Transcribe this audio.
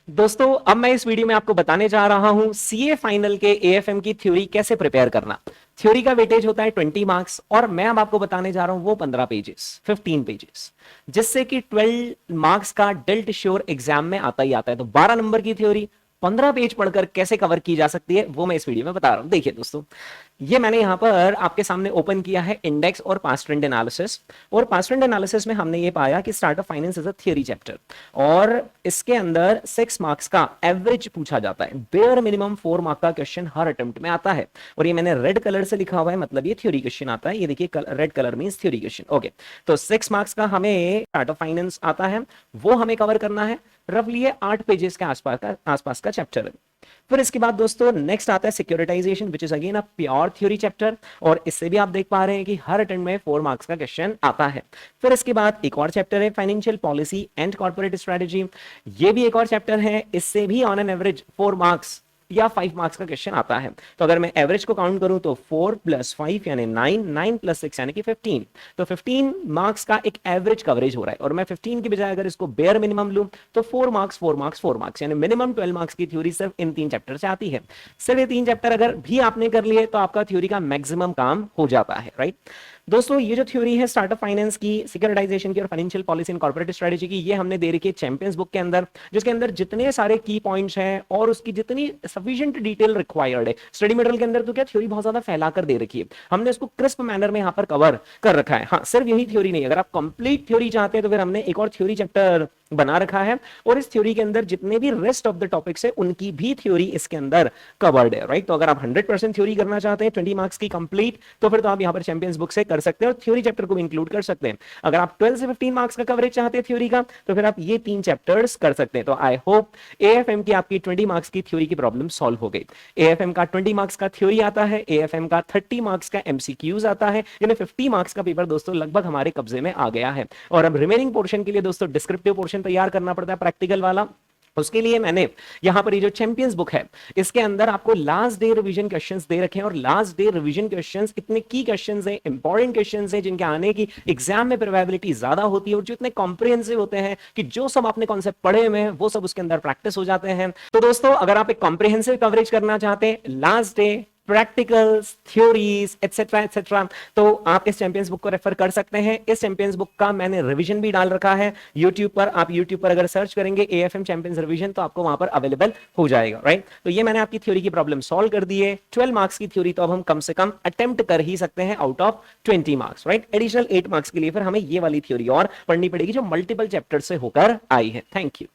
दोस्तों अब मैं इस वीडियो में आपको बताने जा रहा हूं सीए फाइनल के एएफएम की थ्योरी कैसे प्रिपेयर करना। थ्योरी का वेटेज होता है 20 मार्क्स और मैं अब आपको बताने जा रहा हूं वो 15 पेजेस 15 पेजेस जिससे कि 12 मार्क्स का डेल्ट श्योर एग्जाम में आता ही आता है। तो 12 नंबर की थ्योरी 15 पेज पढ़कर कैसे कवर की जा सकती है वो मैं इस वीडियो में बता रहा हूं। देखिए दोस्तों, ये मैंने यहां पर आपके सामने ओपन किया है इंडेक्स और पास्ट ट्रेंड एनालिसिस। और पास्ट ट्रेंड एनालिसिस में हमने ये पाया कि startup finance is a theory chapter और इसके अंदर 6 मार्क्स का एवरेज पूछा जाता है। बेयर मिनिमम 4 मार्क का क्वेश्चन हर अटेम्प्ट में आता है और ये मैंने रेड कलर से लिखा हुआ है, मतलब ये थ्योरी क्वेश्चन आता है। ये देखिए red colour means theory question. Okay, तो 6 मार्क्स का हमें स्टार्टअप फाइनेंस आता है, वो हमें कवर करना है। रफली ये 8 पेजेस के आसपास का चैप्टर है। फिर इसके बाद दोस्तों नेक्स्ट आता है securitisation which is again a pure theory chapter और इससे भी आप देख पा रहे हैं कि हर अटेम्प्ट में 4 मार्क्स का क्वेश्चन आता है। फिर इसके बाद एक और चैप्टर है financial policy and corporate strategy. ये भी एक और चैप्टर है, इससे भी ऑन एन एवरेज 4 मार्क्स या 5 मार्क्स का क्वेश्चन आता है। तो अगर मैं एवरेज को काउंट करूं तो 4 + 5 यानी 9, 9 + 6 यानी कि 15। तो 15 मार्क्स का एक एवरेज कवरेज हो रहा है और मैं 15 की बजाय अगर इसको बेयर मिनिमम लूं तो 4 मार्क्स 4 मार्क्स 4 मार्क्स यानी मिनिमम 12 मार्क्स की थ्योरी सिर्फ इन 3 चैप्टर से आती है। सिर्फ ये 3 चैप्टर अगर भी आपने कर लिए तो आपका थ्योरी का मैक्सिमम काम हो जाता है, राइट। दोस्तों ये जो थ्योरी है स्टार्टअप फाइनेंस की, सिक्योरिटाइजेशन की और financial policy and corporate strategy की, ये हमने दे रखी है चैंपियंस बुक के अंदर, जिसके अंदर जितने सारे की पॉइंट्स हैं और उसकी जितनी सफिशिएंट डिटेल रिक्वायर्ड है। स्टडी मटेरियल के अंदर तो क्या थ्योरी बहुत ज्यादा फैलाकर दे रखी है, हमने इसको क्रिस्प मैनर में यहां पर कवर कर रखा है। हाँ, सिर्फ यही थ्योरी नहीं, अगर आप कंप्लीट थ्योरी चाहते हैं तो फिर हमने एक और थ्योरी चैप्टर बना रखा है और इस थ्योरी के अंदर जितने भी रेस्ट ऑफ द टॉपिक्स है उनकी भी थ्योरी इसके अंदर कवर्ड है, राइट। तो अगर आप 100% थ्योरी करना चाहते हैं 20 मार्क्स की कंप्लीट, तो फिर तो आप यहां पर चैंपियंस बुक से कर सकते हैं और थ्योरी चैप्टर को भी इंक्लूड कर सकते हैं। अगर आप 12 से 15 मार्क्स का कवरेज चाहते हैं थ्योरी का तो फिर आप ये 3 चैप्टर्स कर सकते हैं। तो आई होप एएफएम की आपकी 20 मार्क्स की थ्योरी की प्रॉब्लम सॉल्व हो गई। एएफएम का 20 मार्क्स का थ्योरी आता है, एएफएम का 30 मार्क्स का एमसीक्यूज आता है, यानी 50 मार्क्स का पेपर दोस्तों लगभग हमारे कब्जे में आ गया है। और अब रिमेनिंग पोर्शन के लिए दोस्तों डिस्क्रिप्टिव पोर्शन तैयार करना पड़ता है प्रैक्टिकल वाला। उसके लिए मैंने यहां पर ये जो चैंपियंस बुक है इसके अंदर आपको लास्ट डे रिवीजन क्वेश्चंस दे रखे हैं और लास्ट डे रिवीजन क्वेश्चंस इतने की क्वेश्चंस हैं, इंपॉर्टेंट क्वेश्चंस हैं जिनके आने की एग्जाम में प्रोबेबिलिटी ज्यादा होती है और जो इतने कॉम्प्रिहेंसिव होते हैं कि जो सब आपने कॉन्सेप्ट पढ़े हुए हैं वो सब उसके अंदर प्रैक्टिस हो जाते हैं। तो दोस्तों अगर आप एक कॉम्प्रिहेंसिव कवरेज करना चाहते हैं, last day practicals, theories etcetera etcetera, तो आप इस चैंपियंस बुक को रेफर कर सकते हैं। इस चैंपियंस बुक का मैंने रिवीजन भी डाल रखा है यूट्यूब पर। आप यूट्यूब पर अगर सर्च करेंगे एएफएम चैंपियंस रिवीजन तो आपको वहां पर अवेलेबल हो जाएगा, राइट। तो ये मैंने आपकी थ्योरी की प्रॉब्लम सॉल्व कर दी है। 12 मार्क्स की थ्योरी तो अब हम कम से कम अटेम्प्ट कर ही सकते हैं out of 20 marks, right. Additional 8 marks के लिए फिर हमें ये वाली थ्योरी और पढ़नी पड़ेगी जो मल्टीपल चैप्टर से होकर आई है। Thank you.